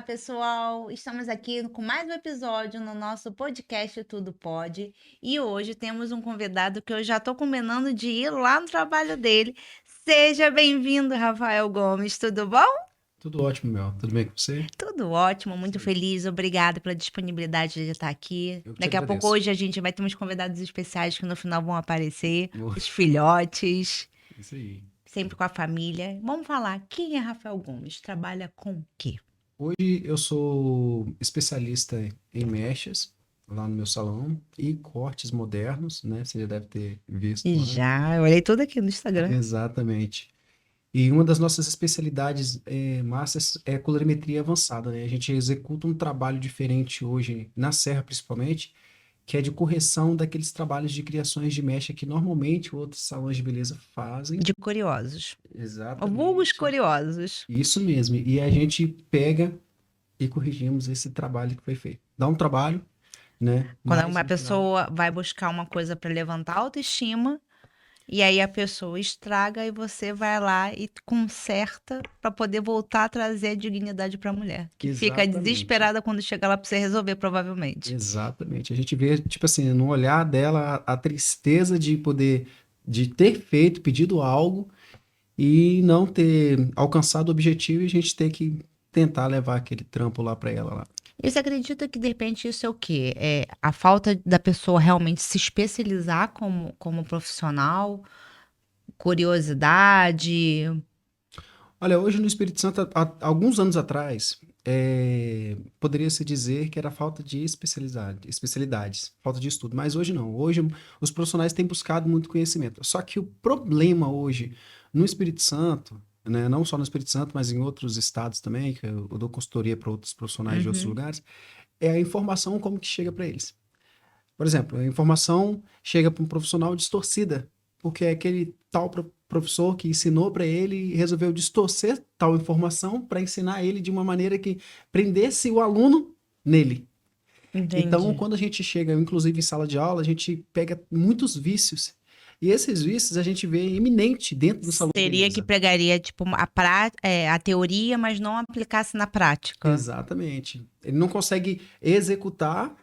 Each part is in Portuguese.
Olá, pessoal! Estamos aqui com mais um episódio no nosso podcast Tudo Pode. E hoje temos um convidado que eu já estou combinando de ir lá no trabalho dele. Seja bem-vindo, Rafael Gomes. Tudo bom? Tudo ótimo, Mel. Tudo bem com você? Tudo ótimo, muito Sim. feliz. Obrigada pela disponibilidade de estar aqui. Eu que te Daqui a pouco, agradeço. hoje, a gente vai ter uns convidados especiais que no final vão aparecer, Oh, os filhotes, isso aí. sempre com a família. Vamos falar, quem é Rafael Gomes? Trabalha com o quê? Hoje eu sou especialista em mechas lá no meu salão e cortes modernos, né? Você já deve ter visto lá. Já, eu olhei tudo aqui no Instagram. Exatamente. E uma das nossas especialidades massas é a colorimetria avançada, né? A gente executa um trabalho diferente hoje, na Serra principalmente, que é de correção daqueles trabalhos de criações de mecha que normalmente outros salões de beleza fazem. De curiosos. Vulgos Exatamente. curiosos. Isso mesmo. E a gente pega e corrigimos esse trabalho que foi feito. Dá um trabalho, né? Quando Mas uma no final. pessoa vai buscar uma coisa para levantar a autoestima, e aí a pessoa estraga e você vai lá e conserta para poder voltar a trazer a dignidade para a mulher, que fica Exatamente. desesperada quando chega lá para você resolver, provavelmente. Exatamente. A gente vê, tipo assim, no olhar dela a tristeza de poder, de ter feito, pedido algo e não ter alcançado o objetivo e a gente ter que tentar levar aquele trampo lá para ela lá. E você acredita que de repente isso é o quê? É a falta da pessoa realmente se especializar como profissional, curiosidade? Olha, hoje no Espírito Santo, há alguns anos atrás, poderia-se dizer que era falta de especialidades, falta de estudo, mas hoje não. Hoje os profissionais têm buscado muito conhecimento. Só que o problema hoje no Espírito Santo, né, não só no Espírito Santo, mas em outros estados também, que eu dou consultoria para outros profissionais de outros Uhum. lugares, é a informação como que chega para eles. Por exemplo, a informação chega para um profissional distorcida, porque é aquele tal professor que ensinou para ele e resolveu distorcer tal informação para ensinar ele de uma maneira que prendesse o aluno nele. Então, Entendi. quando a gente chega, inclusive em sala de aula, a gente pega muitos vícios. E esses vícios a gente vê iminente dentro do salão de Seria que beleza. pegaria, tipo, a teoria, mas não aplicasse na prática. Exatamente. Ele não consegue executar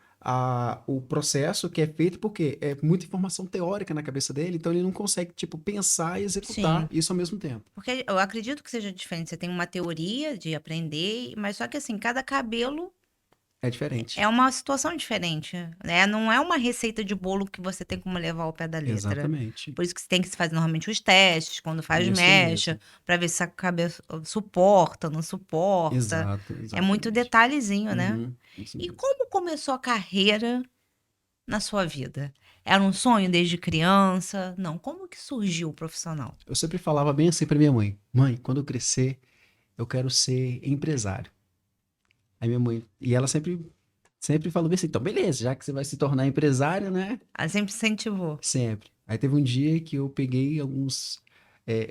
o processo que é feito porque é muita informação teórica na cabeça dele, então ele não consegue, tipo, pensar e executar Sim. isso ao mesmo tempo. Porque eu acredito que seja diferente. Você tem uma teoria de aprender, mas só que assim, cada cabelo É diferente. é uma situação diferente, né? Não é uma receita de bolo que você tem como levar ao pé da letra. Exatamente. Por isso que você tem que se fazer normalmente os testes, quando faz Isso mecha, mesmo. para ver se a cabeça suporta, não suporta. Exato, É muito exatamente. detalhezinho, né? Uhum, isso E mesmo. como começou a carreira na sua vida? Era um sonho desde criança? Não, como que surgiu o profissional? Eu sempre falava bem assim para minha mãe: Mãe, quando eu crescer, eu quero ser empresário. Aí minha mãe, e ela sempre falou bem assim: então, beleza, já que você vai se tornar empresário, né? Ela sempre incentivou. Sempre. Aí teve um dia que eu peguei alguns.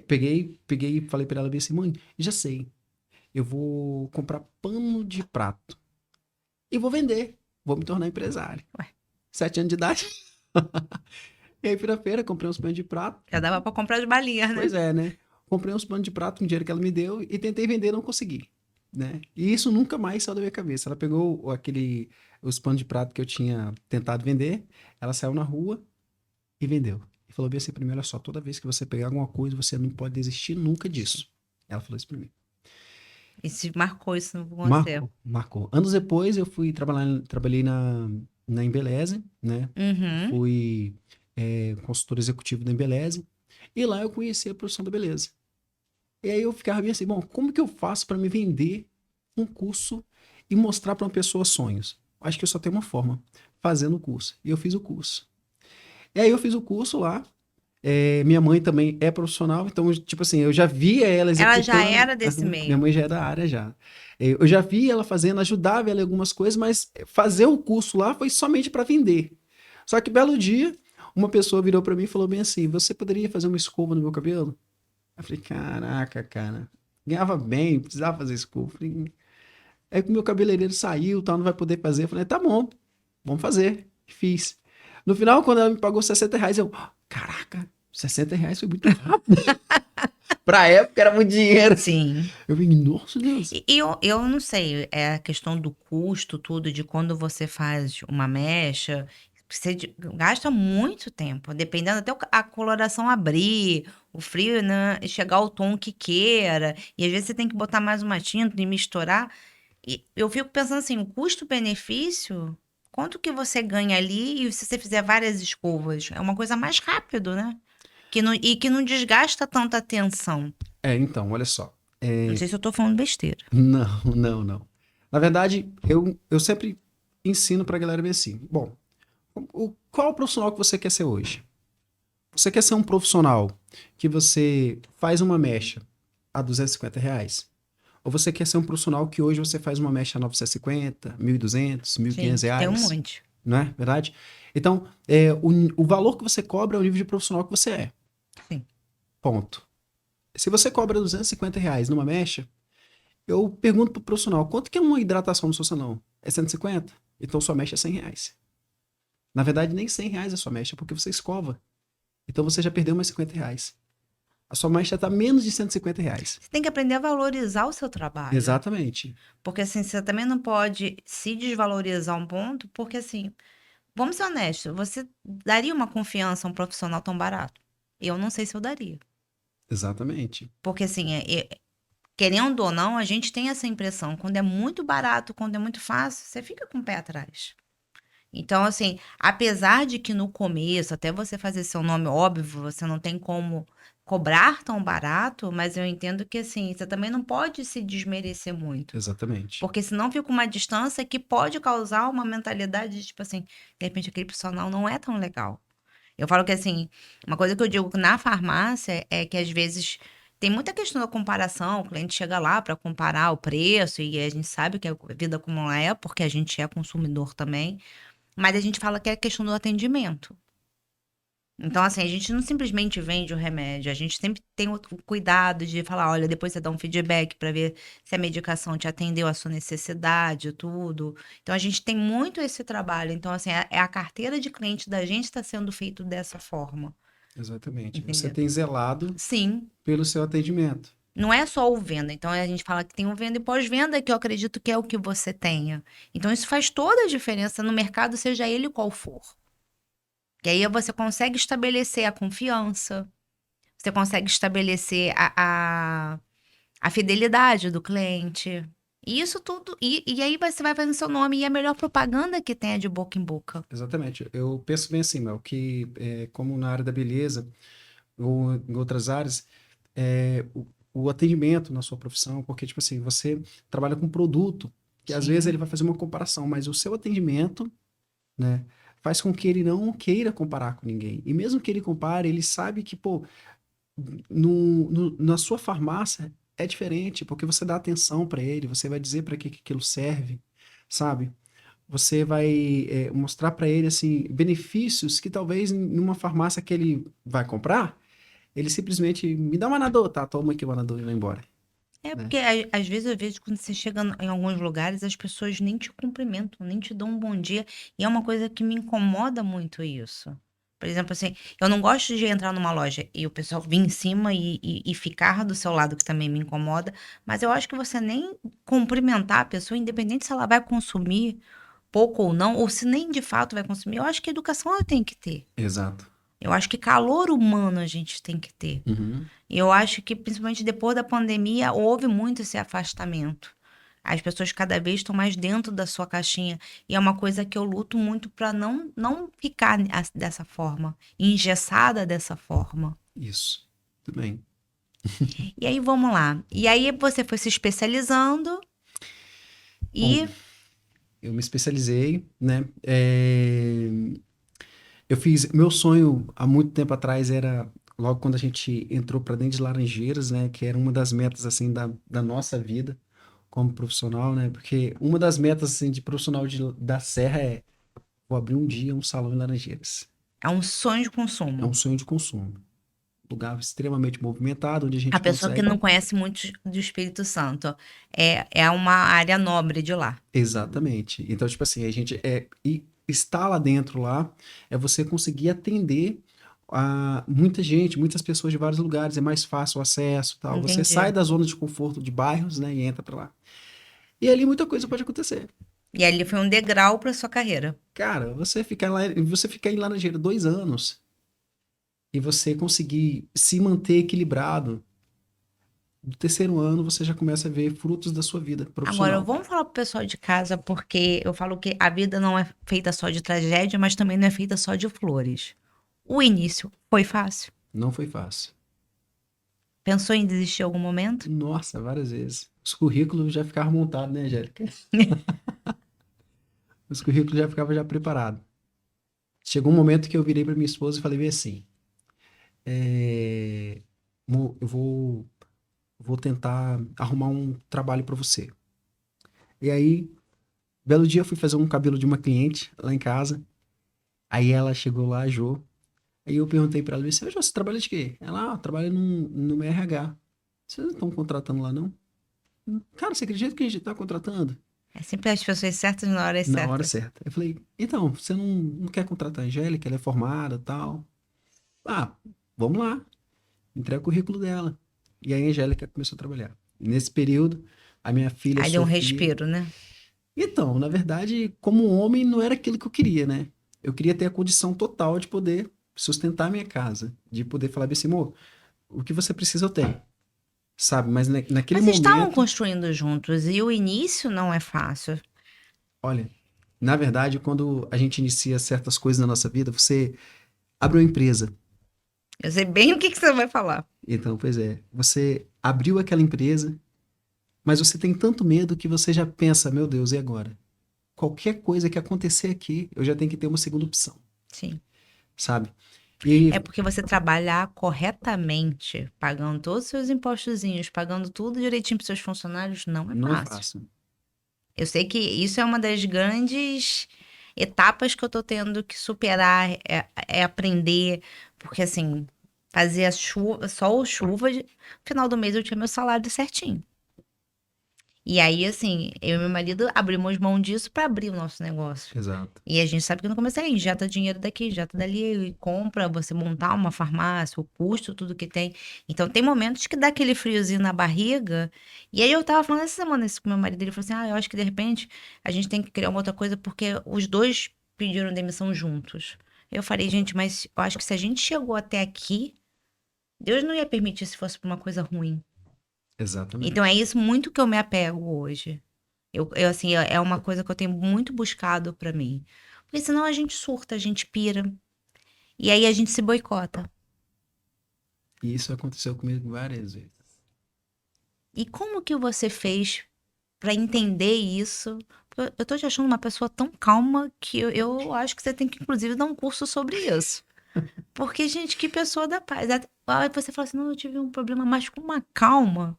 Peguei e falei pra ela bem assim: mãe, já sei. Eu vou comprar pano de prato e vou vender. Vou me tornar empresário. Ué, 7 anos de idade. E aí fui na feira, comprei uns panos de prato. já dava pra comprar de balinha, né? Pois é, né? Comprei uns panos de prato com o dinheiro que ela me deu e tentei vender, não consegui. Né? E isso nunca mais saiu da minha cabeça. Ela pegou os panos de prato que eu tinha tentado vender, ela saiu na rua e vendeu. E falou bem assim pra mim: olha só, toda vez que você pegar alguma coisa, você não pode desistir nunca disso. Ela falou isso pra mim. E se marcou isso com você. Marcou, marcou. Anos depois eu fui trabalhar, trabalhei na Embeleze, né? Uhum. Fui consultor executivo da Embeleze. E lá eu conheci a profissão da beleza. E aí eu ficava bem assim: bom, como que eu faço para me vender um curso e mostrar para uma pessoa sonhos? Acho que eu só tenho uma forma: fazendo o curso. E eu fiz o curso. E aí eu fiz o curso lá. Minha mãe também é profissional, então, tipo assim, eu já via ela Ela já executando. era desse Minha meio. mãe já é da área já. Eu já vi ela fazendo, ajudava ela em algumas coisas, mas fazer o curso lá foi somente para vender. Só que belo dia, uma pessoa virou para mim e falou bem assim: você poderia fazer uma escova no meu cabelo? Eu falei: caraca, cara, ganhava bem, precisava fazer escova. Eu falei, aí que o meu cabeleireiro saiu, tal, não vai poder fazer. Eu falei: tá bom, vamos fazer. Fiz. No final, quando ela me pagou R$ 60, eu, caraca, R$ 60 foi muito rápido. Pra época era muito dinheiro. Sim. Eu falei, nossa Deus. E eu não sei, é a questão do custo, tudo, de quando você faz uma mecha, você gasta muito tempo, dependendo até a coloração abrir, o frio, né, chegar ao tom que queira, e às vezes você tem que botar mais uma tinta e misturar. E eu fico pensando assim, o custo-benefício, quanto que você ganha ali, e se você fizer várias escovas? É uma coisa mais rápido, né? E que não desgasta tanta atenção. Então, olha só. Não sei se eu tô falando besteira. Não, não, não. Na verdade, eu sempre ensino pra galera ver assim. Bom, qual é o profissional que você quer ser hoje? Você quer ser um profissional que você faz uma mecha a R$ 250? Ou você quer ser um profissional que hoje você faz uma mecha a 950, 1.200, Sim, tem um R$ 1.500? monte. Não é verdade? Então, o valor que você cobra é o nível de profissional que você é. Sim. Ponto. Se você cobra R$ 250 numa mecha, eu pergunto pro profissional, quanto que é uma hidratação no seu salão? É 150? Então sua mecha é R$ 100. Na verdade, nem R$ 100 é sua mecha, porque você escova. Então você já perdeu mais R$ 50. A sua mecha está menos de R$ 150. Você tem que aprender a valorizar o seu trabalho. Exatamente. Porque assim, você também não pode se desvalorizar um ponto, porque assim, vamos ser honestos, você daria uma confiança a um profissional tão barato? Eu não sei se eu daria. Exatamente. Porque assim, querendo ou não, a gente tem essa impressão. Quando é muito barato, quando é muito fácil, você fica com o pé atrás. Então, assim, apesar de que no começo, até você fazer seu nome, óbvio, você não tem como cobrar tão barato, mas eu entendo que, assim, você também não pode se desmerecer muito. Exatamente. Porque senão fica uma distância que pode causar uma mentalidade de, tipo assim, de repente aquele profissional não é tão legal. Eu falo que, assim, uma coisa que eu digo na farmácia é que às vezes tem muita questão da comparação, o cliente chega lá para comparar o preço e a gente sabe que a vida como ela é, porque a gente é consumidor também. Mas a gente fala que é a questão do atendimento. Então, assim, a gente não simplesmente vende o remédio, a gente sempre tem o cuidado de falar, olha, depois você dá um feedback para ver se a medicação te atendeu à sua necessidade, tudo. Então, a gente tem muito esse trabalho. Então, assim, é a carteira de cliente da gente está sendo feito dessa forma, Exatamente. Você entendeu? tem zelado Sim, pelo seu atendimento. não é só o venda. Então, a gente fala que tem o venda e pós-venda, que eu acredito que é o que você tenha. Então, isso faz toda a diferença no mercado, seja ele qual for. Que aí você consegue estabelecer a confiança, você consegue estabelecer a fidelidade do cliente. E isso tudo. E aí você vai fazendo seu nome. E a melhor propaganda que tem é de boca em boca. Exatamente. Eu penso bem assim, Mel, que como na área da beleza ou em outras áreas, o atendimento na sua profissão, porque, tipo assim, você trabalha com produto, que às vezes ele Sim. vai fazer uma comparação, mas o seu atendimento, né, faz com que ele não queira comparar com ninguém. E mesmo que ele compare, ele sabe que, pô, na sua farmácia é diferente, porque você dá atenção para ele, você vai dizer para que aquilo serve, sabe? Você vai mostrar para ele assim benefícios que talvez numa farmácia que ele vai comprar, ele simplesmente me dá um anador, tá? Toma aqui o anador e vai embora, É né? porque às vezes eu vejo quando você chega em alguns lugares, as pessoas nem te cumprimentam, nem te dão um bom dia. E é uma coisa que me incomoda muito isso. Por exemplo, assim, eu não gosto de entrar numa loja e o pessoal vir em cima e ficar do seu lado, que também me incomoda. Mas eu acho que você nem cumprimentar a pessoa, independente se ela vai consumir pouco ou não, ou se nem de fato vai consumir, eu acho que educação eu tenho que ter. Exato. Eu acho que calor humano a gente tem que ter. Uhum. E eu acho que, principalmente depois da pandemia, houve muito esse afastamento. As pessoas cada vez estão mais dentro da sua caixinha. E é uma coisa que eu luto muito para não ficar dessa forma, engessada dessa forma. Isso. Tudo bem. E aí, vamos lá. E aí, você foi se especializando Bom, e. eu me especializei, né? Eu fiz. Meu sonho há muito tempo atrás era logo quando a gente entrou para dentro de Laranjeiras, né? Que era uma das metas assim da nossa vida como profissional, né? Porque uma das metas assim de profissional da Serra é vou abrir um dia um salão em Laranjeiras. É um sonho de É um consumo. sonho de consumo. Lugar extremamente movimentado, onde a A gente pessoa que consegue. não conhece muito do Espírito Santo é uma área nobre de lá. Exatamente. Então, tipo assim, a gente e estar lá dentro lá é você conseguir atender Muita gente, muitas pessoas de vários lugares, é mais fácil o acesso, tal. Você sai Entendi. da zona de conforto de bairros, né, e entra pra lá. E ali muita coisa pode acontecer. E ali foi um degrau para sua carreira. Cara, você ficar em Laranjeira 2 anos e você conseguir se manter equilibrado, no terceiro ano você já começa a ver frutos da sua vida Agora, profissional. vamos falar pro pessoal de casa, porque eu falo que a vida não é feita só de tragédia, mas também não é feita só de flores. O início foi fácil. Não foi fácil. Pensou em desistir em algum momento? Nossa, várias vezes. Os currículos já ficavam montados, né, Angélica? Os currículos já ficavam já preparados. Chegou um momento que eu virei para minha esposa e falei bem assim, eu vou tentar arrumar um trabalho para você. E aí, belo dia eu fui fazer um cabelo de uma cliente lá em casa. Aí ela chegou lá, a Jo. Aí eu perguntei pra ela, Jo, você trabalha de quê? Ela, trabalha no RH. Vocês não estão contratando lá, não? Cara, você acredita que a gente tá contratando? É sempre as pessoas certas na hora Na hora certa. certa. Eu falei, então, você não quer contratar a Angélica? Ela é formada e tal. Ah, vamos lá. Entrega o currículo dela. E aí a Angélica começou a trabalhar. E nesse período, a minha filha Aí deu um Sofia. respiro, né? Então, na verdade, como homem, não era aquilo que eu queria, né? Eu queria ter a condição total de poder sustentar a minha casa, de poder falar bem assim, amor, o que você precisa eu tenho, sabe? Mas naquele Mas vocês estavam momento, construindo juntos e o início não é fácil. olha, na verdade, quando a gente inicia certas coisas na nossa vida, você abre uma empresa. Eu sei bem o que que você vai falar. Então, pois é, você abriu aquela empresa, mas você tem tanto medo que você já pensa, meu Deus, e agora? Qualquer coisa que acontecer aqui, eu já tenho que ter uma segunda opção, Sim. sabe? E É porque você trabalhar corretamente, pagando todos os seus impostozinhos, pagando tudo direitinho para seus funcionários, não é não é fácil. fácil. Eu sei que isso é uma das grandes etapas que eu tô tendo que superar, é aprender, porque assim, fazia chuva, sol, chuva, no final do mês eu tinha meu salário certinho. E aí, assim, eu e meu marido abrimos mão disso para abrir o nosso negócio. Exato. E a gente sabe que no começo é injeta dinheiro daqui, injeta dali, e compra, você montar uma farmácia, o custo, tudo que tem. Então tem momentos que dá aquele friozinho na barriga. E aí eu tava falando essa semana isso com meu marido, ele falou assim: "Ah, eu acho que de repente a gente tem que criar uma outra coisa porque os dois pediram demissão juntos". Eu falei: "Gente, mas eu acho que se a gente chegou até aqui, Deus não ia permitir se fosse pra uma coisa ruim". Então é Exatamente. isso muito que eu me apego hoje. Assim, é uma coisa que eu tenho muito buscado pra mim. Porque senão a gente surta, a gente pira. E aí a gente se boicota. E isso aconteceu comigo várias vezes. E como que você fez pra entender isso? Porque eu tô te achando uma pessoa tão calma que eu acho que você tem que, inclusive, dar um curso sobre isso. Porque, gente, que pessoa da paz. Aí você fala assim, não, eu tive um problema, mas com uma calma.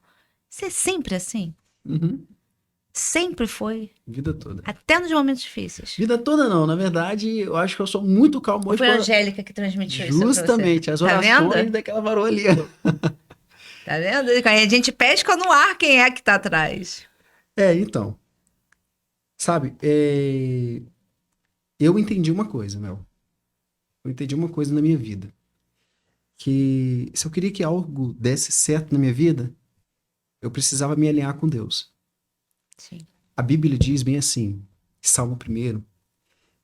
Você é sempre assim? Uhum. Sempre foi? Vida toda. Até nos momentos difíceis. Vida toda não, na verdade, eu acho que eu sou muito calmo Ou hoje foi a por Angélica que transmitiu isso pra você? justamente as Tá vendo? orações daquela varoa ali. Ó. Tá vendo? A gente pesca no ar quem é que tá atrás. Então, sabe, eu entendi uma coisa, Mel. Eu entendi uma coisa na minha vida. Que se eu queria que algo desse certo na minha vida, eu precisava me alinhar com Deus. Sim. A Bíblia diz bem assim, Salmo 1,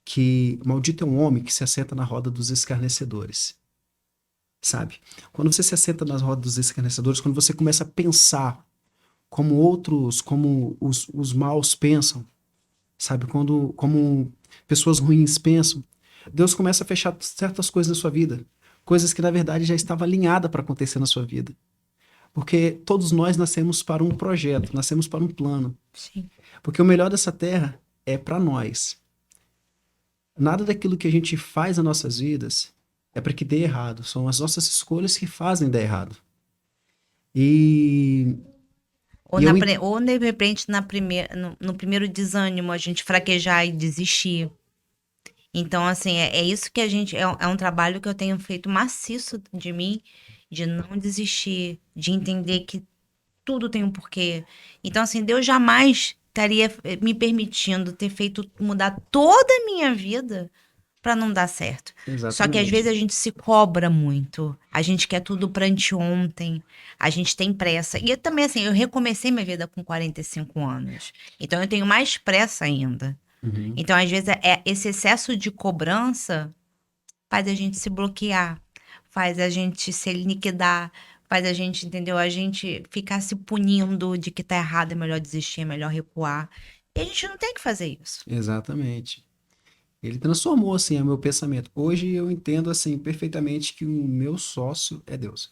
que maldito é um homem que se assenta na roda dos escarnecedores. Sabe? Quando você se assenta nas rodas dos escarnecedores, quando você começa a pensar como outros, como os maus pensam, sabe? Como pessoas ruins pensam, Deus começa a fechar certas coisas na sua vida, coisas que na verdade já estavam alinhadas para acontecer na sua vida. Porque todos nós nascemos para um projeto, nascemos para um plano. Sim. Porque o melhor dessa terra é para nós. Nada daquilo que a gente faz nas nossas vidas é para que dê errado. São as nossas escolhas que fazem dar errado. E, Ou, e eu, ou de repente no primeiro desânimo a gente fraquejar e desistir. Então, assim, é isso que a gente. É um trabalho que eu tenho feito maciço de mim, de não desistir, de entender que tudo tem um porquê. Então, assim, Deus jamais estaria me permitindo ter feito mudar toda a minha vida para não dar certo. Só que às vezes Exatamente. a gente se cobra muito. A gente quer tudo para anteontem. A gente tem pressa. E eu também, assim, eu recomecei minha vida com 45 anos. Então eu tenho mais pressa ainda. Uhum. Então, às vezes, esse excesso de cobrança faz a gente se bloquear, faz a gente se liquidar, faz a gente, entendeu? A gente ficar se punindo de que tá errado, é melhor desistir, é melhor recuar. E a gente não tem que fazer isso. Exatamente. Ele transformou, assim, o meu pensamento. Hoje eu entendo, assim, perfeitamente que o meu sócio é Deus.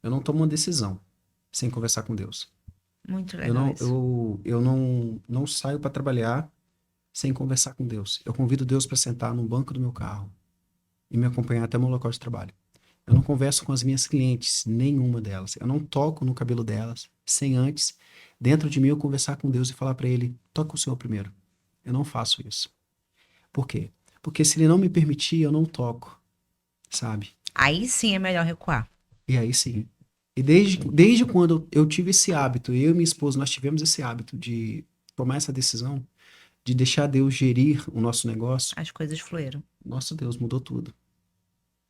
Eu não tomo uma decisão sem conversar com Deus. Muito Eu legal não, isso. eu não saio para trabalhar sem conversar com Deus. Eu convido Deus para sentar no banco do meu carro e me acompanhar até o meu local de trabalho. Eu não converso com as minhas clientes, nenhuma delas. Eu não toco no cabelo delas sem antes, dentro de mim, eu conversar com Deus e falar para ele: toca o Senhor primeiro. Eu não faço isso. Por quê? Porque se ele não me permitir, eu não toco, sabe? Aí sim é melhor recuar. E aí sim. E desde quando eu tive esse hábito, eu e minha esposa, nós tivemos esse hábito de tomar essa decisão, de deixar Deus gerir o nosso negócio, As coisas fluíram. nossa Deus, mudou tudo.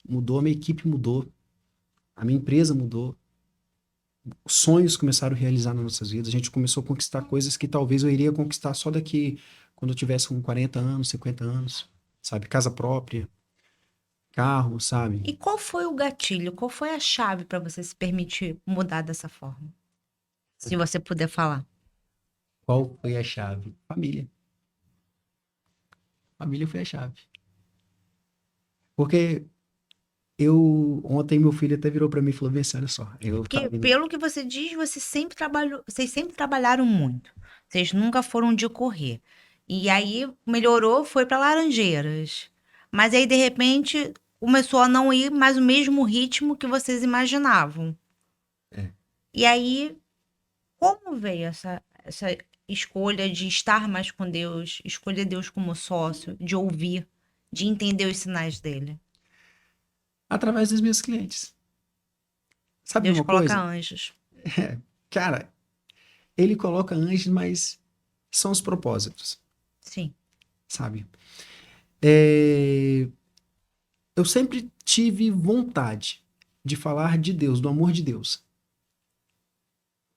Mudou, a minha equipe mudou, a minha empresa mudou, os sonhos começaram a realizar nas nossas vidas, a gente começou a conquistar coisas que talvez eu iria conquistar só daqui, quando eu tivesse com 40 anos, 50 anos, sabe? Casa própria, carro, sabe? E qual foi o gatilho? Qual foi a chave para você se permitir mudar dessa forma? Se você puder falar. Qual foi a chave? Família. Família foi a chave. Porque ontem meu filho até virou para mim e falou bem assim, olha só, eu Porque, tava indo, pelo que você diz, você sempre trabalhou, vocês sempre trabalharam muito. Vocês nunca foram de correr. E aí melhorou, foi para Laranjeiras. Mas aí, de repente, começou a não ir mais o mesmo ritmo que vocês imaginavam. é, E aí, como veio essa escolha de estar mais com Deus, escolher Deus como sócio, de ouvir, de entender os sinais dele? através das minhas clientes. Sabe de Deus uma coloca coisa? anjos. Cara, ele coloca anjos, mas são os propósitos, Sim. sabe? É, eu sempre tive vontade de falar de Deus, do amor de Deus,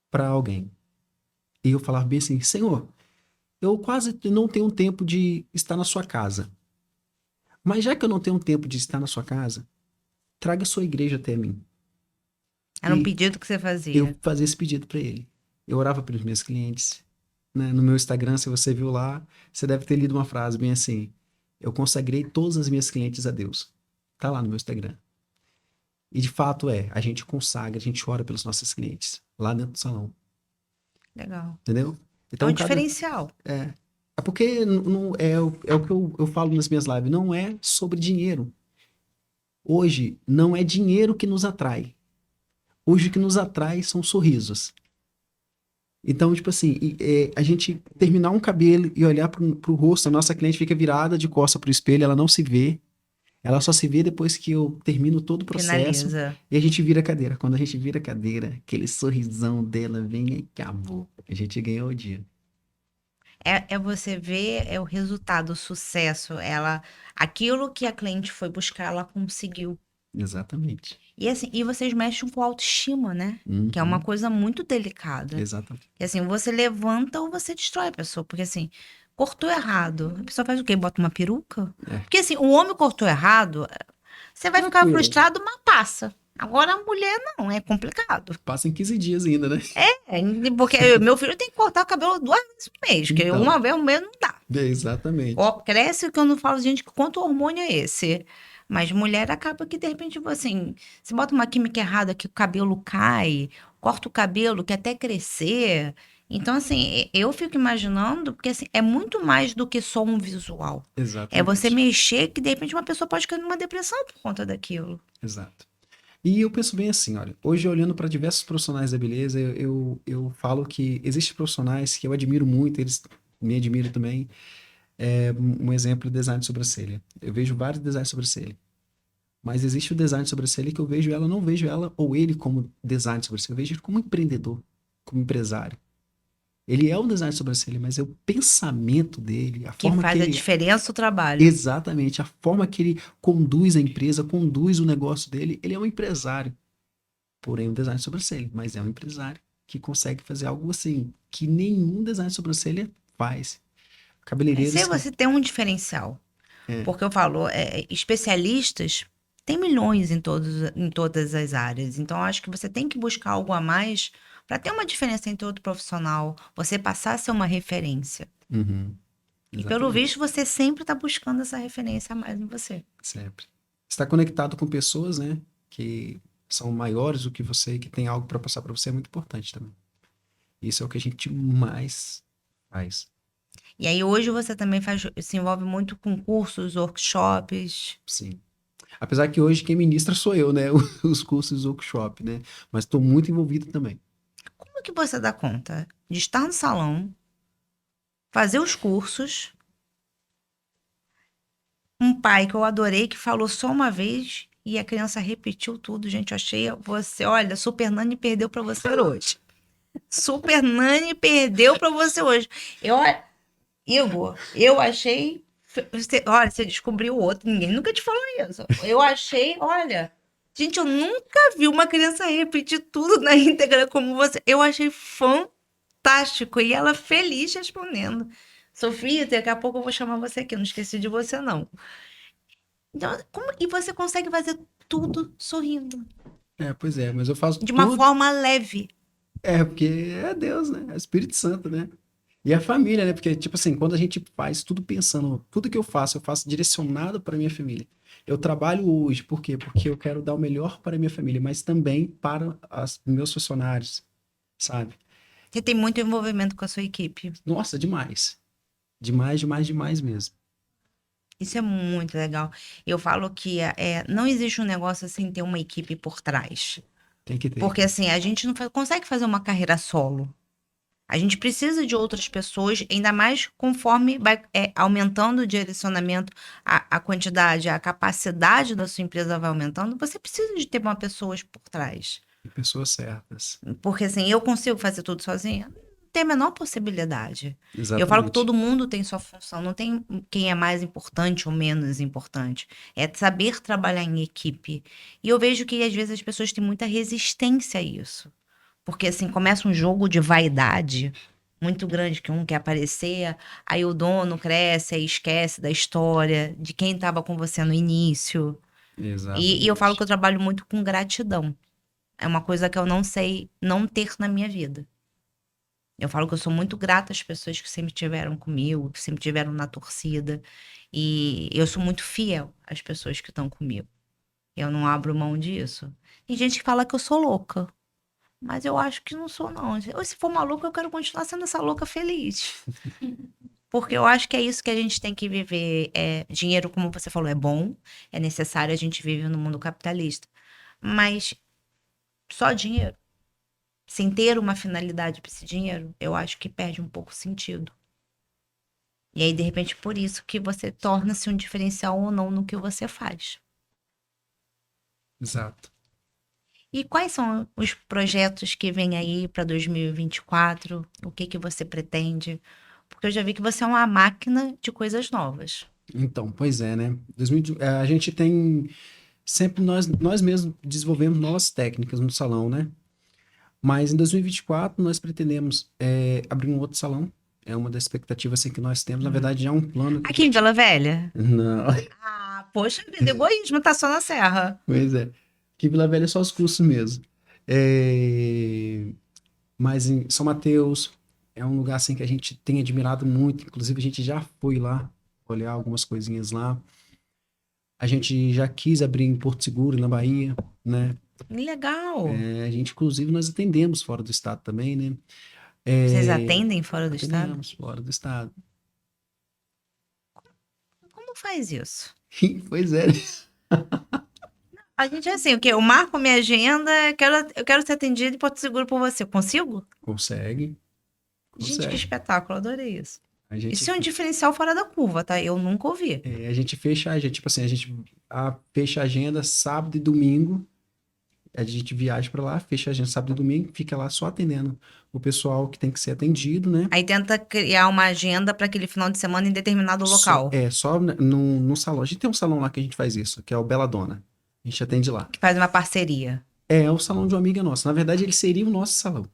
para alguém. E eu falava bem assim, Senhor, eu quase não tenho tempo de estar na sua casa. Mas já que eu não tenho tempo de estar na sua casa, traga a sua igreja até mim. Era um E pedido que você eu fazia. fazia esse pedido para ele. Eu orava pelos meus clientes, né? No meu Instagram, se você viu lá, você deve ter lido uma frase bem assim: eu consagrei todas as minhas clientes a Deus. Tá lá no meu Instagram. E de fato a gente consagra, a gente ora pelos nossos clientes lá dentro do salão, Legal. entendeu? É um Então diferencial. é porque é o que eu falo nas minhas lives, não é sobre dinheiro. Hoje não é dinheiro que nos atrai. Hoje o que nos atrai são sorrisos. Então, tipo assim, a gente terminar um cabelo e olhar pro rosto, a nossa cliente fica virada de costa pro espelho, ela não se vê, ela só se vê depois que eu termino todo o processo Finaliza. e a gente vira a cadeira. Quando a gente vira a cadeira, aquele sorrisão dela vem e acabou. A gente ganhou o dia. É você ver é o resultado, o sucesso. Aquilo que a cliente foi buscar, ela conseguiu. Exatamente. E assim, e vocês mexem com autoestima, né? Que é uma Uhum. coisa muito delicada. Exatamente. E assim, você levanta ou você destrói a pessoa. Porque assim, cortou errado. A pessoa faz o quê? Bota uma peruca? É. Porque assim, o homem cortou errado, você vai ficar Tranquilo. frustrado, mas passa. Agora a mulher não, é complicado. Passa em 15 dias ainda, né? É, porque meu filho tem que cortar o cabelo 2 vezes por mês, porque Então, uma vez o mês não dá. Ó, exatamente. cresce que eu não falo, gente, quanto hormônio é esse? Mas mulher acaba que, de repente, tipo assim, se bota uma química errada que o cabelo cai, corta o cabelo, que até crescer. Então, assim, eu fico imaginando, porque assim, é muito mais do que só um visual. É você Exatamente. mexer que, de repente, uma pessoa pode cair numa depressão por conta daquilo. Exato. E eu penso bem assim, olha, hoje olhando para diversos profissionais da beleza, eu falo que existem profissionais que eu admiro muito, eles me admiram também. Um exemplo, design de sobrancelha. Eu vejo vários designs de sobrancelha, mas existe o design de sobrancelha que eu vejo ela, não vejo ela ou ele como design de sobrancelha, eu vejo ele como empreendedor, como empresário. Ele é um designer de sobrancelha, mas é o pensamento dele, a Que forma que faz a ele... diferença o trabalho. Exatamente, a forma que ele conduz a empresa, conduz o negócio dele. Ele é um empresário, porém um designer de sobrancelha, mas é um empresário que consegue fazer algo assim, que nenhum designer de sobrancelha faz. Esse aí Cabeleireiros que... você tem um diferencial. É, Porque eu falo, especialistas tem milhões em todas as áreas. Então, eu acho que você tem que buscar algo a mais para ter uma diferença entre outro profissional, você passar a ser uma referência. uhum, E pelo exatamente, visto, você sempre está buscando essa referência a mais em você. sempre. Está conectado com pessoas, né, que são maiores do que você e que tem algo para passar para você é muito importante também. Isso é o que a gente mais faz. E aí, hoje, você também se envolve muito com cursos, workshops. Sim. Apesar que hoje quem ministra sou eu, né? Os cursos do workshop, né? Mas estou muito envolvido também. Como que você dá conta de estar no salão, fazer os cursos? Um pai que eu adorei, que falou só uma vez e a criança repetiu tudo, gente. Eu achei você, olha, Super Nani perdeu pra você hoje. Super Nani perdeu pra você hoje. Eu, Igor, eu achei. Olha, você descobriu outro, ninguém nunca te falou isso. Eu achei, olha. Gente, eu nunca vi uma criança repetir tudo na íntegra como você. Eu achei fantástico. E ela feliz respondendo. Sofia, daqui a pouco eu vou chamar você aqui. Não esqueci de você, não. Então, e você consegue fazer tudo sorrindo, É, pois é, mas eu faço de uma tudo. forma leve. É, porque é Deus, né? É o Espírito Santo, né? E a família, né? Porque, tipo assim, quando a gente faz tudo pensando, tudo que eu faço direcionado para minha família. Eu trabalho hoje, por quê? Porque eu quero dar o melhor para minha família, mas também para meus funcionários, sabe? Você tem muito envolvimento com a sua equipe. Nossa, demais. Demais, demais, demais mesmo. Isso é muito legal. Eu falo que não existe um negócio sem ter uma equipe por trás. Tem que ter. Porque assim, a gente não consegue fazer uma carreira solo. A gente precisa de outras pessoas, ainda mais conforme vai aumentando o direcionamento, a quantidade, a capacidade da sua empresa vai aumentando. Você precisa de ter uma pessoas por trás. Tem pessoas certas. Porque assim, eu consigo fazer tudo sozinha? Não tem a menor possibilidade. Eu falo que Exatamente. todo mundo tem sua função, não tem quem é mais importante ou menos importante. É saber trabalhar em equipe. E eu vejo que às vezes as pessoas têm muita resistência a isso. Porque assim, começa um jogo de vaidade muito grande, que um quer aparecer, aí o dono cresce e esquece da história, de quem estava com você no início. E eu falo que Exatamente. eu trabalho muito com gratidão. É uma coisa que eu não sei não ter na minha vida. Eu falo que eu sou muito grata às pessoas que sempre estiveram comigo, que sempre estiveram na torcida. E eu sou muito fiel às pessoas que estão comigo. Eu não abro mão disso. Tem gente que fala que eu sou louca, mas eu acho que não sou, não. Ou se for maluca, eu quero continuar sendo essa louca feliz. Porque eu acho que é isso que a gente tem que viver. Dinheiro, como você falou, é bom, é necessário, a gente vive no mundo capitalista. Mas só dinheiro, sem ter uma finalidade para esse dinheiro, eu acho que perde um pouco o sentido. E aí, de repente, por isso que você torna-se um diferencial ou não no que você faz. Exato. E quais são os projetos que vêm aí para 2024? O que que você pretende? Porque eu já vi que você é uma máquina de coisas novas. Então, pois é, né? A gente tem sempre nós mesmos desenvolvemos novas técnicas no salão, né? Mas em 2024 nós pretendemos abrir um outro salão. É uma das expectativas assim, que nós temos. Na verdade, já é um plano que a Aqui em gente. Vila Velha? Não, Ah, poxa vida, egoísmo, tá só na Serra. pois é. Que Vila Velha é só os cursos mesmo. É, mas em São Mateus é um lugar assim que a gente tem admirado muito. Inclusive, a gente já foi lá olhar algumas coisinhas lá. A gente já quis abrir em Porto Seguro, na Bahia, né? Legal. A gente, inclusive, nós atendemos fora do estado também, né? Vocês É, atendem fora do estado? atendemos fora do estado. Como faz isso? Pois é, A gente é assim, o quê? Eu marco minha agenda, eu quero ser atendida em Porto Seguro por você. Consigo? consegue, Gente, que consegue. espetáculo, adorei isso. A gente, Isso é um diferencial fora da curva, tá? Eu nunca ouvi. a gente fecha a agenda, tipo assim, fecha a agenda sábado e domingo A gente viaja para lá, fecha a agenda sábado e domingo, fica lá só atendendo o pessoal que tem que ser atendido, né? Aí tenta criar uma agenda para aquele final de semana em determinado local. Só no salão. A gente tem um salão lá que a gente faz isso, que é o Bela Dona. A gente atende lá. Que faz uma parceria. É o salão de uma amiga nossa. Na verdade, ele seria o nosso salão,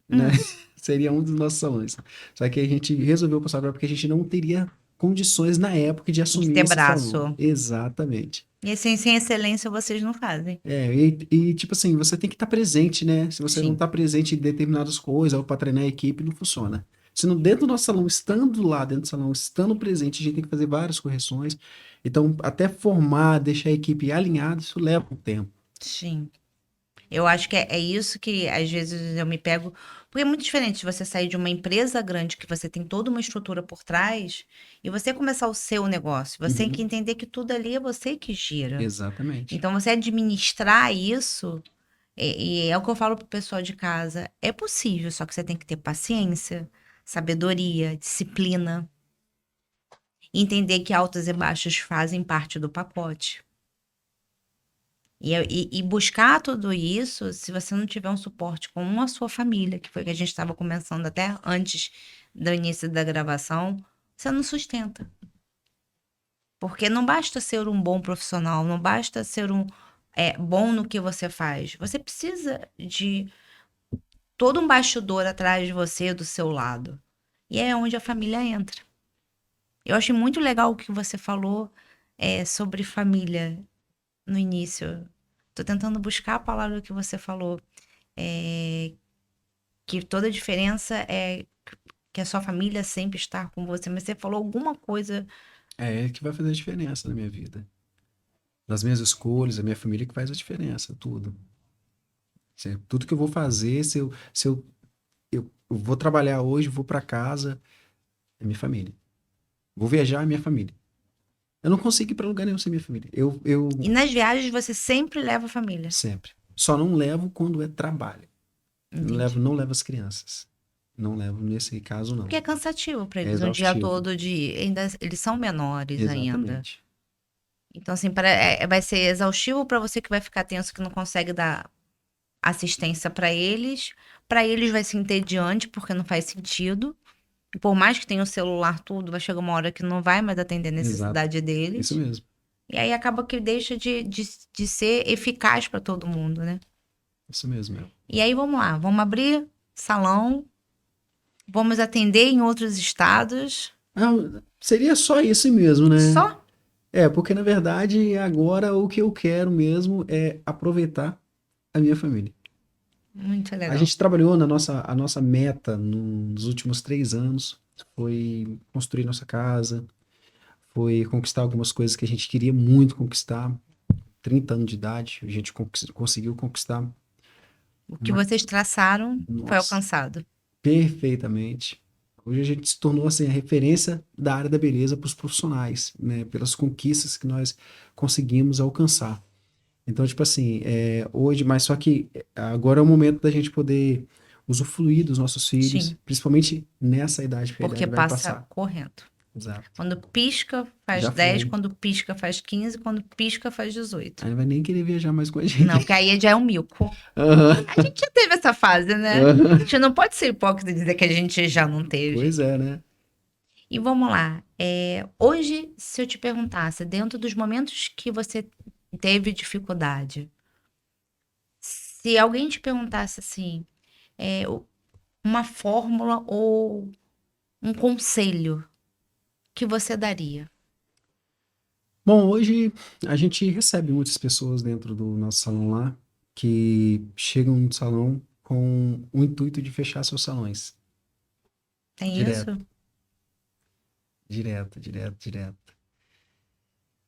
né? Seria um dos nossos salões. Só que a gente resolveu passar agora porque a gente não teria condições na época de assumir ter esse braço. salão. Exatamente. E assim, sem excelência vocês não fazem. Tipo assim, você tem que estar presente, né? Se você não Sim. está presente em determinadas coisas ou para treinar a equipe, não funciona. Se não dentro do nosso salão, estando lá dentro do salão, estando presente, a gente tem que fazer várias correções. Então, até formar, deixar a equipe alinhada, isso leva um tempo. Sim. Eu acho que é isso que às vezes eu me pego. Porque é muito diferente de você sair de uma empresa grande que você tem toda uma estrutura por trás e você começar o seu negócio. Você tem que entender que tudo ali é você que gira. Exatamente. Então, você administrar isso, e é o que eu falo pro pessoal de casa, é possível, só que você tem que ter paciência, sabedoria, disciplina, entender que altos e baixos fazem parte do pacote. E buscar tudo isso, se você não tiver um suporte com a sua família, que foi o que a gente estava começando até antes do início da gravação, você não sustenta. Porque não basta ser um bom profissional, não basta ser bom no que você faz. Você precisa de todo um bastidor atrás de você, do seu lado. E é onde a família entra. Eu achei muito legal o que você falou sobre família no início. Tô tentando buscar a palavra que você falou. Que toda a diferença é que a sua família sempre está com você. Mas você falou alguma coisa. É que vai fazer a diferença na minha vida. Das minhas escolhas, a minha família que faz a diferença, tudo. Tudo que eu vou fazer, se eu vou trabalhar hoje, vou para casa, é minha família. Vou viajar, é minha família. Eu não consigo ir para lugar nenhum sem minha família. Eu E nas viagens você sempre leva a família. sempre. Só não levo quando é trabalho. Entendi. Não levo as crianças. Não levo nesse caso, não. Porque é cansativo para É eles, um dia exaustivo. todo de. Ainda, eles são menores ainda. Exatamente. Então, assim, vai ser exaustivo para você que vai ficar tenso, que não consegue dar assistência para eles. Para eles vai ser entediante, porque não faz sentido. E por mais que tenha o celular, tudo, vai chegar uma hora que não vai mais atender a necessidade deles. Isso mesmo. E aí acaba que deixa de ser eficaz para todo mundo, né? Isso mesmo. E aí vamos lá, vamos abrir salão, vamos atender em outros estados. Seria só isso mesmo, né? Só? Porque na verdade agora o que eu quero mesmo é aproveitar a minha família. Muito legal. A gente trabalhou a nossa meta nos últimos 3 anos, foi construir nossa casa, foi conquistar algumas coisas que a gente queria muito conquistar. 30 anos de idade, a gente conseguiu conquistar. O que vocês traçaram foi Nossa, alcançado. perfeitamente. Hoje a gente se tornou assim, a referência da área da beleza para os profissionais, né? Pelas conquistas que nós conseguimos alcançar. Então, tipo assim, hoje, mas só que agora é o momento da gente poder usufruir dos nossos filhos, Sim. principalmente nessa idade que a Porque idade vai passa passar. correndo. Exato. Quando pisca, faz Já 10, foi. quando pisca, faz 15, quando pisca, faz 18. Aí não vai nem querer viajar mais com a gente. Não, porque aí já é um mico. Aham. A gente já teve essa fase, né? Aham. A gente não pode ser hipócrita e dizer que a gente já não teve. Pois é, né? E vamos lá. Hoje, se eu te perguntasse, dentro dos momentos que você teve dificuldade, se alguém te perguntasse assim, uma fórmula ou um conselho que você daria? Bom, hoje a gente recebe muitas pessoas dentro do nosso salão lá que chegam no salão com o intuito de fechar seus salões. Tem Direto. isso? Direto.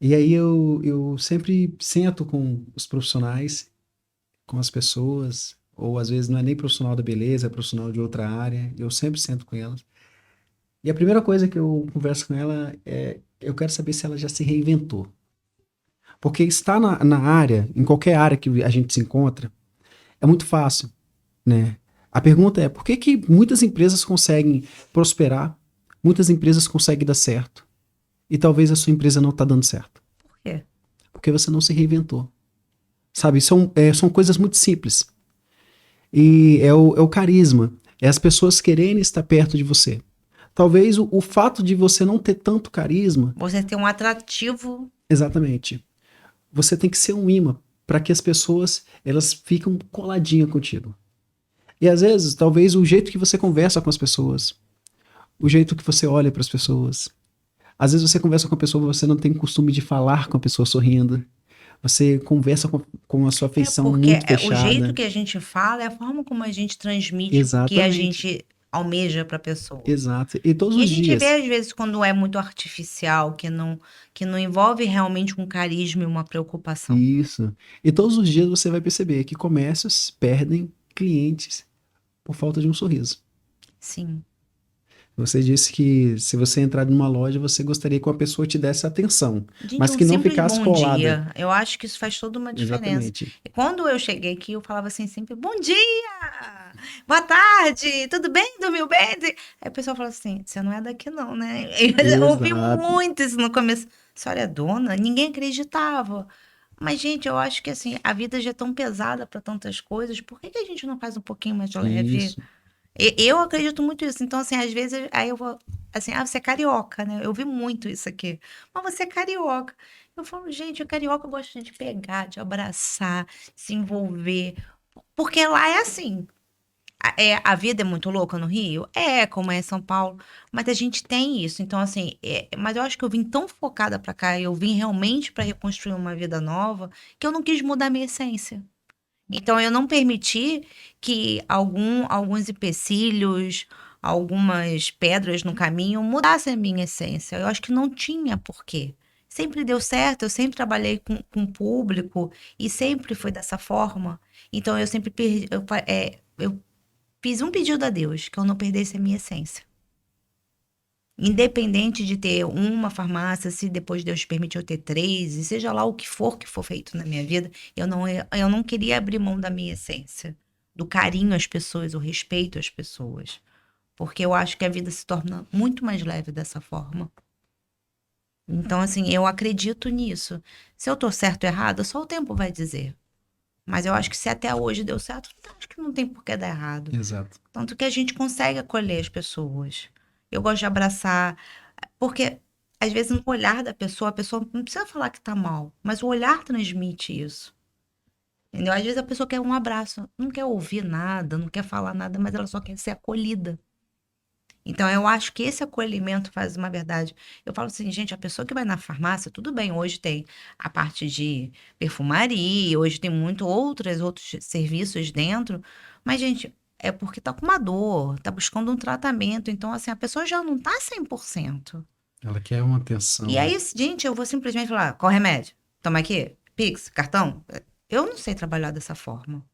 E aí eu sempre sento com os profissionais, com as pessoas, ou às vezes não é nem profissional da beleza, é profissional de outra área, eu sempre sento com elas. E a primeira coisa que eu converso com ela eu quero saber se ela já se reinventou. Porque estar na área, em qualquer área que a gente se encontra, é muito fácil, né? A pergunta é, por que que muitas empresas conseguem prosperar, muitas empresas conseguem dar certo, e talvez a sua empresa não está dando certo? Por quê? Porque você não se reinventou. sabe? São coisas muito simples. E é o carisma. É as pessoas quererem estar perto de você. Talvez o fato de você não ter tanto carisma, Você tem um atrativo. exatamente. Você tem que ser um imã para que as pessoas elas ficam coladinhas contigo. E às vezes, talvez o jeito que você conversa com as pessoas, o jeito que você olha para as pessoas. Às vezes você conversa com a pessoa, você não tem costume de falar com a pessoa sorrindo. Você conversa com a sua É feição porque muito o jeito fechada. que a gente fala é a forma como a gente transmite o que a Exatamente. gente almeja para a pessoa. Exato. E todos E a os gente vê, dias. às vezes, quando é muito artificial, que não envolve realmente um carisma e uma preocupação. Isso. E todos os dias você vai perceber que comércios perdem clientes por falta de um sorriso. Sim. Você disse que se você entrar numa loja, você gostaria que uma pessoa te desse atenção, Gente, mas um que não simples ficasse bom colada. dia. Eu acho que isso faz toda uma diferença. Exatamente. E quando eu cheguei aqui, eu falava assim sempre, bom dia! Boa tarde! Tudo bem? Dormiu bem? Aí o pessoal falou assim, você não é daqui não, né? Eu ouvi Exato. muito isso no começo. A senhora é dona? Ninguém acreditava. Mas, gente, eu acho que assim, a vida já é tão pesada para tantas coisas, por que que a gente não faz um pouquinho mais leve? Isso. Eu acredito muito nisso. Então, assim, às vezes, aí eu vou, assim, você é carioca, né? Eu vi muito isso aqui. Mas você é carioca. Eu falo, gente, o carioca gosta de pegar, de abraçar, se envolver. Porque lá é assim. A vida é muito louca no Rio? É, como é em São Paulo. Mas a gente tem isso. Então, assim, mas eu acho que eu vim tão focada pra cá, eu vim realmente pra reconstruir uma vida nova, que eu não quis mudar a minha essência. Então, eu não permiti que alguns empecilhos, algumas pedras no caminho mudassem a minha essência. Eu acho que não tinha porquê. Sempre deu certo, eu sempre trabalhei com público e sempre foi dessa forma. Então, eu sempre eu fiz um pedido a Deus, que eu não perdesse a minha essência. Independente de ter uma farmácia, se depois Deus permitiu eu ter três, e seja lá o que for feito na minha vida, eu não queria abrir mão da minha essência, do carinho às pessoas, o respeito às pessoas. Porque eu acho que a vida se torna muito mais leve dessa forma. Então, assim, eu acredito nisso. Se eu tô certo ou errado, só o tempo vai dizer. Mas eu acho que se até hoje deu certo, acho que não tem por que dar errado. Exato. Tanto que a gente consegue acolher as pessoas. Eu gosto de abraçar, porque às vezes no olhar da pessoa, a pessoa não precisa falar que tá mal, mas o olhar transmite isso. Entendeu? Às vezes a pessoa quer um abraço, não quer ouvir nada, não quer falar nada, mas ela só quer ser acolhida. Então eu acho que esse acolhimento faz uma verdade. Eu falo assim, gente, a pessoa que vai na farmácia, tudo bem, hoje tem a parte de perfumaria, hoje tem outros serviços dentro, mas, gente, é porque tá com uma dor, tá buscando um tratamento. Então, assim, a pessoa já não tá 100%. Ela quer uma E atenção. aí, gente, eu vou simplesmente falar, qual remédio? Toma aqui, Pix, cartão. Eu não sei trabalhar dessa forma.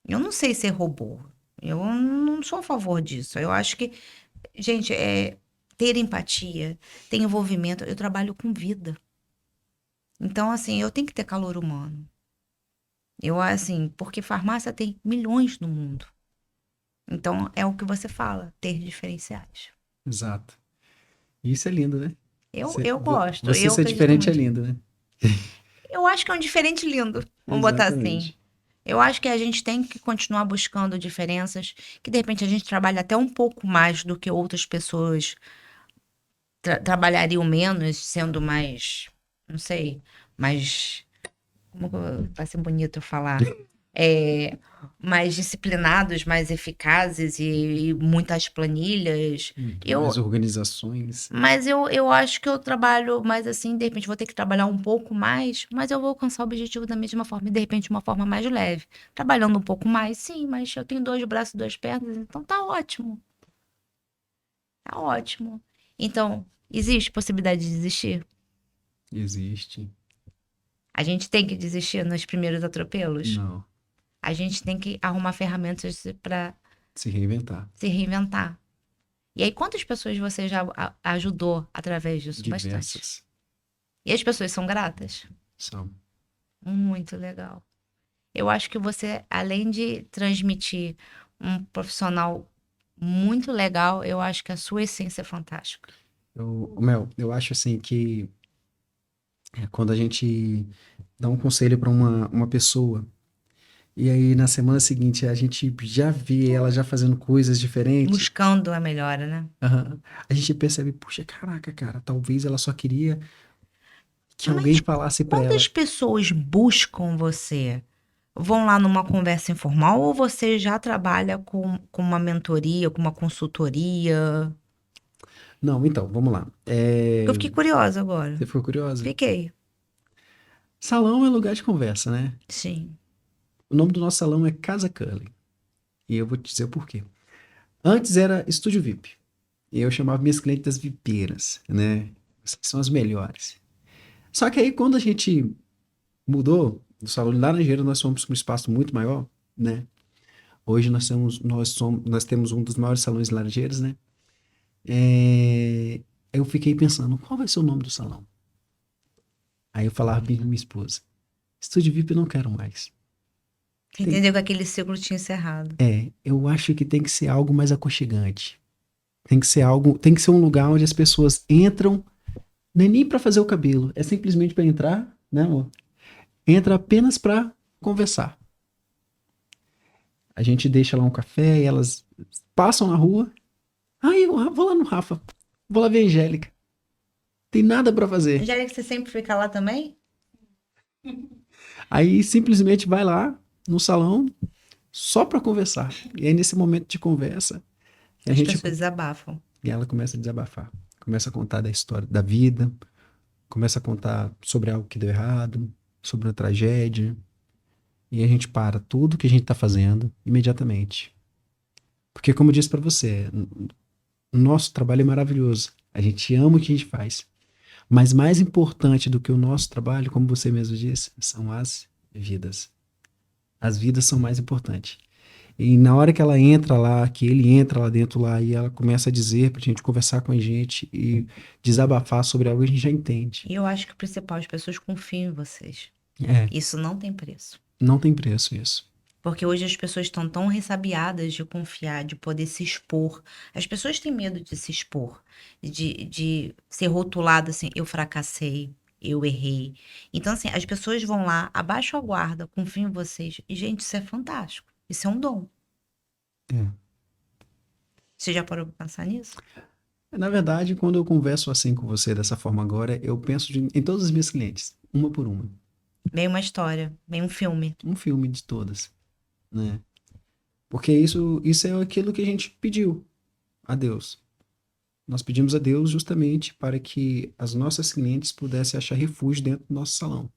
Eu não sei ser robô. Eu não sou a favor disso. Eu acho que, gente, ter empatia, ter envolvimento. Eu trabalho com vida. Então, assim, eu tenho que ter calor humano. Eu, assim, porque farmácia tem milhões no mundo. Então, é o que você fala, ter diferenciais. Exato. E isso é lindo, né? Eu gosto, Você eu ser acredito diferente é muito. lindo, né? Eu acho que é um diferente lindo, vamos botar assim. Exatamente. Eu acho que a gente tem que continuar buscando diferenças, que de repente a gente trabalha até um pouco mais do que outras pessoas trabalhariam menos, sendo mais, não sei, mais, vai ser bonito eu falar, é, mais disciplinados, mais eficazes e muitas planilhas. Mais Eu, organizações. mas eu acho que eu trabalho mais assim, de repente vou ter que trabalhar um pouco mais, mas eu vou alcançar o objetivo da mesma forma, e de repente de uma forma mais leve. Trabalhando um pouco mais, sim, mas eu tenho dois braços, duas pernas, então tá ótimo. Tá ótimo. Então, existe possibilidade de desistir? Existe. A gente tem que desistir nos primeiros atropelos? Não. A gente tem que arrumar ferramentas para Se reinventar. se reinventar. E aí, quantas pessoas você já ajudou através disso? Bastante. Diversas. E as pessoas são gratas? São. Muito legal. Eu acho que você, além de transmitir um profissional muito legal, eu acho que a sua essência é fantástica. Mel, eu acho assim que quando a gente dar um conselho para uma pessoa, e aí na semana seguinte a gente já vê ela já fazendo coisas diferentes, Buscando a melhora, né? aham, a gente percebe, puxa, caraca, cara, talvez ela só queria que alguém Mas falasse para quando ela. as pessoas buscam você, vão lá numa conversa informal ou você já trabalha com uma mentoria, com uma consultoria? Não, então, vamos lá. Eu fiquei curiosa agora. Você ficou curiosa? Fiquei, Salão é lugar de conversa, né? sim. O nome do nosso salão é Casa Curly. E eu vou te dizer o porquê. Antes era Estúdio VIP. E eu chamava minhas clientes das VIPeiras, né? Essas são as melhores. Só que aí quando a gente mudou do salão de Laranjeira, nós fomos para um espaço muito maior, né? Hoje nós temos um dos maiores salões de Laranjeiras, né? É, eu fiquei pensando, qual vai ser o nome do salão? Aí eu falava bem com minha esposa, Estúdio VIP eu não quero mais. Você Tem- entendeu que aquele ciclo tinha encerrado. eu acho que tem que ser algo mais aconchegante. Tem que ser algo, tem que ser um lugar onde as pessoas entram, não é nem para fazer o cabelo, é simplesmente para entrar, né, amor? Entra apenas para conversar. A gente deixa lá um café e elas passam na rua. Ai, eu vou lá no Rafa, vou lá ver a Angélica. Tem nada para fazer. Angélica, você sempre fica lá também? Aí simplesmente vai lá no salão só para conversar. E aí nesse momento de conversa, a As gente pessoas desabafam. e ela começa a desabafar, começa a contar da história da vida, começa a contar sobre algo que deu errado, sobre uma tragédia, e a gente para tudo que a gente tá fazendo imediatamente. Porque como eu disse para você, o nosso trabalho é maravilhoso. A gente ama o que a gente faz. Mas mais importante do que o nosso trabalho, como você mesmo disse, são as vidas. As vidas são mais importantes. E na hora que ela entra lá, que ele entra lá dentro lá e ela começa a dizer pra gente conversar com a gente e desabafar sobre algo que a gente já entende. E eu acho que o principal, as pessoas confiam em vocês. É, Isso não tem preço. não tem preço isso. Porque hoje as pessoas estão tão ressabiadas de confiar, de poder se expor. As pessoas têm medo de se expor, de ser rotulado assim, eu fracassei, eu errei. Então, assim, as pessoas vão lá, abaixam a guarda, confiam em vocês. E, gente, isso é fantástico. Isso é um dom. É. Você já parou pra pensar nisso? Na verdade, quando eu converso assim com você dessa forma agora, eu penso em todas as minhas clientes, uma por uma. Bem uma história, bem um filme. Um filme de todas, né? Porque isso é aquilo que a gente pediu a Deus. Nós pedimos a Deus justamente para que as nossas clientes pudessem achar refúgio dentro do nosso salão.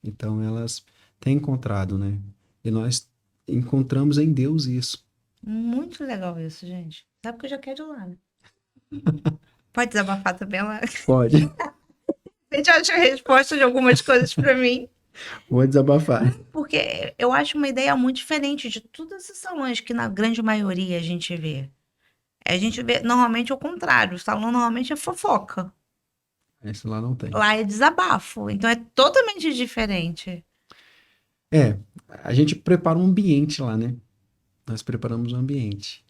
Então elas têm encontrado, né? E nós encontramos em Deus isso. Muito legal isso, gente. Sabe que eu já quero ir lá, né? Pode desabafar também lá. Pode. A gente acha a resposta de algumas coisas pra mim. Vou desabafar. Porque eu acho uma ideia muito diferente de todos esses salões que na grande maioria a gente vê. A gente vê normalmente o contrário. O salão normalmente é fofoca. Isso lá não tem. Lá é desabafo. Então é totalmente diferente. É, a gente prepara um ambiente lá, né? Nós preparamos um ambiente.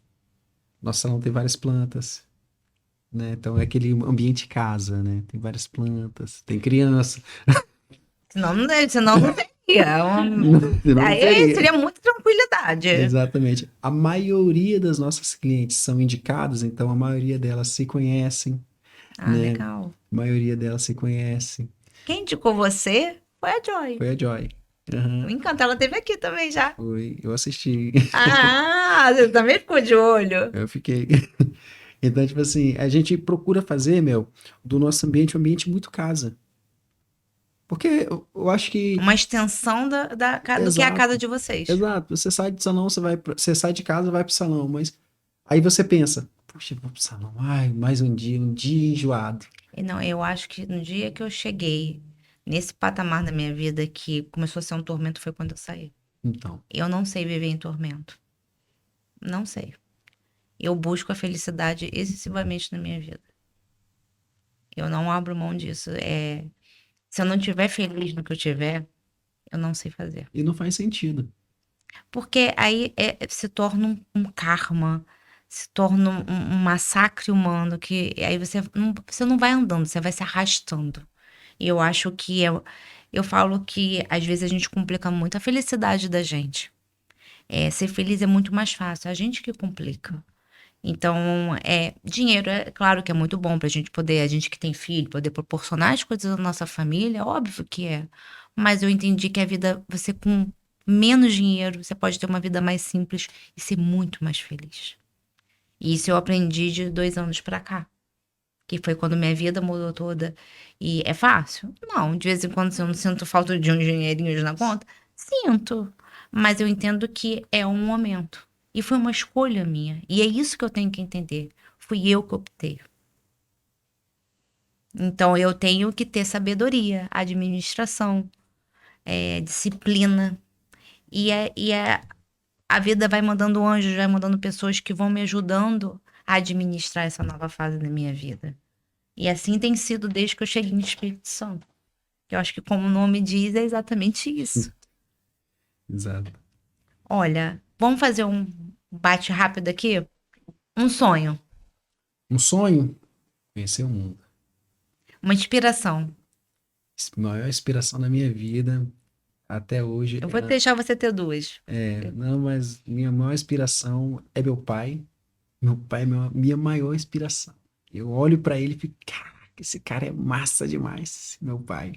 Nosso salão tem várias plantas, né? Então é aquele ambiente casa, né? Tem várias plantas, tem criança. Senão não teria. Senão não Aí seria. seria muita tranquilidade. Exatamente. A maioria das nossas clientes são indicadas, então a maioria delas se conhecem, Ah, né? legal. A maioria delas se conhece. Quem indicou você foi a Joy. Foi a Joy. Me Aham. encanta, ela teve aqui também já. Foi, eu assisti. Ah, você também ficou de olho. Eu fiquei. Então, tipo assim, a gente procura fazer, meu, do nosso ambiente um ambiente muito casa. Porque eu acho que. Uma extensão do que é a casa Exato, de vocês. exato. Você sai do salão, você sai de casa, vai pro salão, mas aí você pensa, puxa, eu vou pro salão, ai, mais um dia enjoado. E não, eu acho que no dia que eu cheguei nesse patamar da minha vida que começou a ser um tormento foi quando eu saí. Então, Eu não sei viver em tormento. Não sei. Eu busco a felicidade excessivamente na minha vida. Eu não abro mão disso. Se eu não estiver feliz no que eu tiver, eu não sei fazer. e não faz sentido. Porque aí se torna um karma, se torna um massacre humano que aí você não vai andando, você vai se arrastando. E eu acho que eu falo que às vezes a gente complica muito a felicidade da gente. Ser feliz é muito mais fácil, a gente que complica. Então, dinheiro é claro que é muito bom pra gente poder, a gente que tem filho, poder proporcionar as coisas à nossa família, óbvio que é. Mas eu entendi que a vida, você com menos dinheiro, você pode ter uma vida mais simples e ser muito mais feliz. E isso eu aprendi de 2 anos pra cá, que foi quando minha vida mudou toda. E é fácil? Não, de vez em quando eu não sinto falta de uns dinheirinhos na conta? Sinto. Mas eu entendo que é um momento. E foi uma escolha minha. E é isso que eu tenho que entender. Fui eu que optei. Então eu tenho que ter sabedoria, administração, disciplina. A vida vai mandando anjos, vai mandando pessoas que vão me ajudando a administrar essa nova fase da minha vida. E assim tem sido desde que eu cheguei no Espírito Santo. Eu acho que, como o nome diz, é exatamente isso. Exato. Olha, vamos fazer um bate rápido aqui? Um sonho, Um sonho? Conhecer o mundo. uma inspiração. Maior inspiração da minha vida até hoje Eu vou deixar você ter duas. não, mas minha maior inspiração é meu pai. Meu pai é minha maior inspiração. Eu olho pra ele e fico, caraca, esse cara é massa demais, meu pai.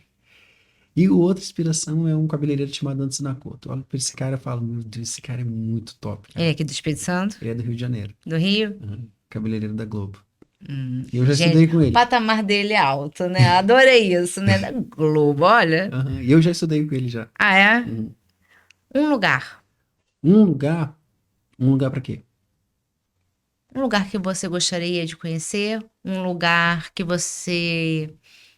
E o outra inspiração é um cabeleireiro chamado Anderson Nakoto. Eu olho pra esse cara e falo, meu Deus, esse cara é muito top, Ele é cara. aqui do Espírito Santo, Ele é do Rio de Janeiro, do Rio. cabeleireiro da Globo. E eu já Gente, estudei com o ele. patamar dele é alto, né? Adorei isso, né? Da Globo, olha. E eu já estudei com ele já. Ah, é? Uhum. Um lugar. Um lugar, um lugar pra quê? Um lugar que você gostaria de conhecer. Um lugar que você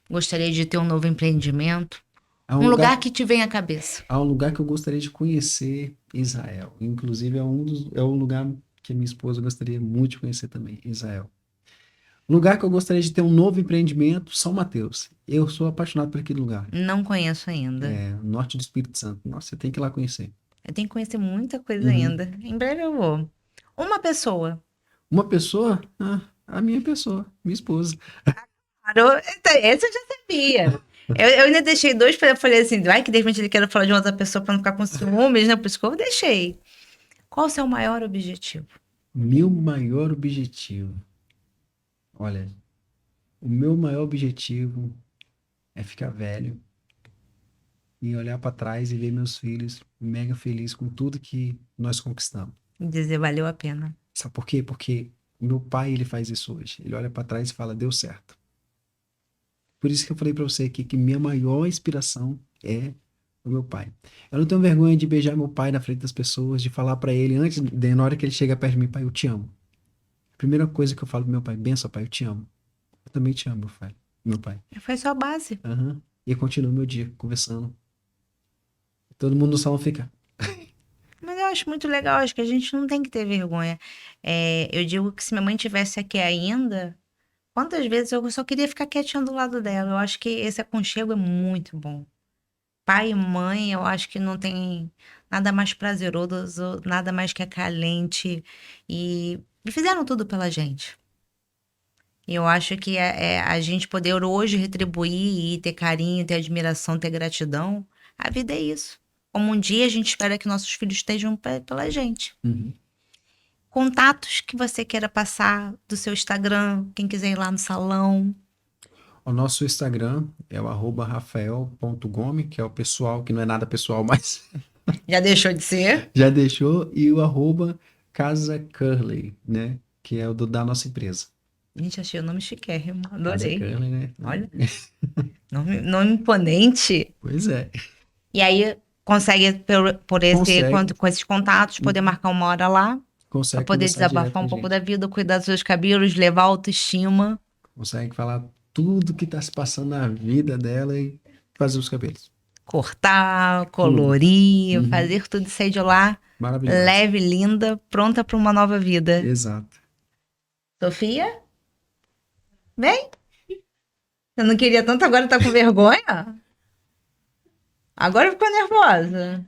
gostaria de ter um novo empreendimento. Há Um lugar que te vem à cabeça. há um lugar que eu gostaria de conhecer, Israel. Inclusive é um lugar que a minha esposa gostaria muito de conhecer também, Israel. Lugar que eu gostaria de ter um novo empreendimento, São Mateus. Eu sou apaixonado por aquele lugar. Não conheço ainda. Norte do Espírito Santo. Nossa, você tem que ir lá conhecer. Eu tenho que conhecer muita coisa Uhum. ainda. Em breve eu vou. Uma pessoa. Uma pessoa? A minha pessoa, minha esposa. Parou. Esse eu já sabia. Eu ainda deixei dois, eu falei assim, vai que de repente ele quer falar de outra pessoa para não ficar com ciúmes, né? Por isso que eu deixei. Qual o seu maior objetivo? Meu maior objetivo. Olha, o meu maior objetivo é ficar velho e olhar para trás e ver meus filhos mega felizes com tudo que nós conquistamos. Dizer valeu a pena. Sabe por quê? Porque meu pai, ele faz isso hoje. Ele olha para trás e fala, deu certo. Por isso que eu falei para você aqui que minha maior inspiração é o meu pai. Eu não tenho vergonha de beijar meu pai na frente das pessoas, de falar para ele na hora que ele chega perto de mim, pai, eu te amo. Primeira coisa que eu falo pro meu pai, benção, pai, eu te amo. Eu também te amo, meu pai. Foi só a base. E eu continuo meu dia conversando. Todo mundo no salão fica. Mas eu acho muito legal, acho que a gente não tem que ter vergonha. Eu digo que se minha mãe tivesse aqui ainda, quantas vezes eu só queria ficar quietinha do lado dela. Eu acho que esse aconchego é muito bom. Pai e mãe, eu acho que não tem nada mais prazeroso, nada mais que acalente. E fizeram tudo pela gente. E eu acho que a gente poder hoje retribuir e ter carinho, ter admiração, ter gratidão, a vida é isso. Como um dia a gente espera que nossos filhos estejam pela gente. Contatos que você queira passar do seu Instagram, quem quiser ir lá no salão. O nosso Instagram é o @rafael.gome, que é o pessoal, que não é nada pessoal, mas Já deixou de ser? já deixou, e o @Casa Curley, né? Que é o da nossa empresa. Gente, achei o nome chiquérrimo. Casa Adorei. Curley, né? Olha, nome imponente. Pois é. E aí consegue, com esses contatos, poder marcar uma hora lá, para Consegue poder conversar direto desabafar com um a pouco gente. da vida, cuidar dos seus cabelos, levar autoestima. Consegue falar tudo que tá se passando na vida dela e fazer os cabelos. Cortar, colorir, Uhum. fazer tudo sair de lá, Maravilhoso. leve, linda, pronta para uma nova vida. Exato. Sofia? Vem. Eu não queria tanto, agora tá com vergonha? Agora ficou nervosa.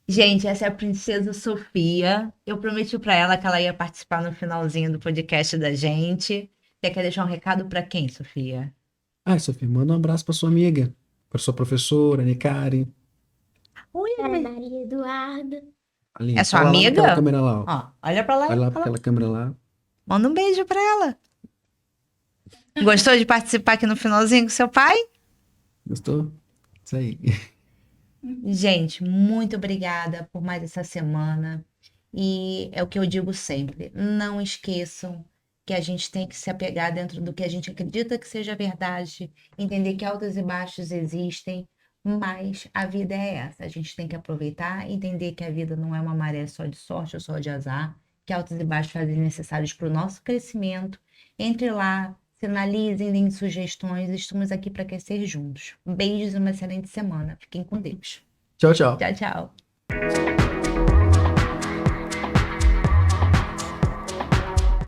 Gente, essa é a Princesa Sofia. Eu prometi pra ela que ela ia participar no finalzinho do podcast da gente. Você quer deixar um recado para quem, Sofia? Ai, Sofia, manda um abraço pra sua amiga, pra sua professora, Nicari. Oi, Para Maria Eduarda. é Ali, sua fala lá naquela amiga? câmera lá, ó. Ó, olha pra lá Vai e lá pra fala. aquela câmera lá. Manda um beijo pra ela. Gostou de participar aqui no finalzinho com seu pai? Gostou? Isso aí. Gente, muito obrigada por mais essa semana. E é o que eu digo sempre: não esqueçam que a gente tem que se apegar dentro do que a gente acredita que seja verdade, entender que altos e baixos existem, mas a vida é essa. A gente tem que aproveitar, entender que a vida não é uma maré só de sorte ou só de azar, que altos e baixos fazem necessários para o nosso crescimento. Entre lá, sinalizem, deem sugestões, estamos aqui para crescer juntos. Beijos e uma excelente semana. Fiquem com Deus. Tchau, tchau. Tchau, tchau.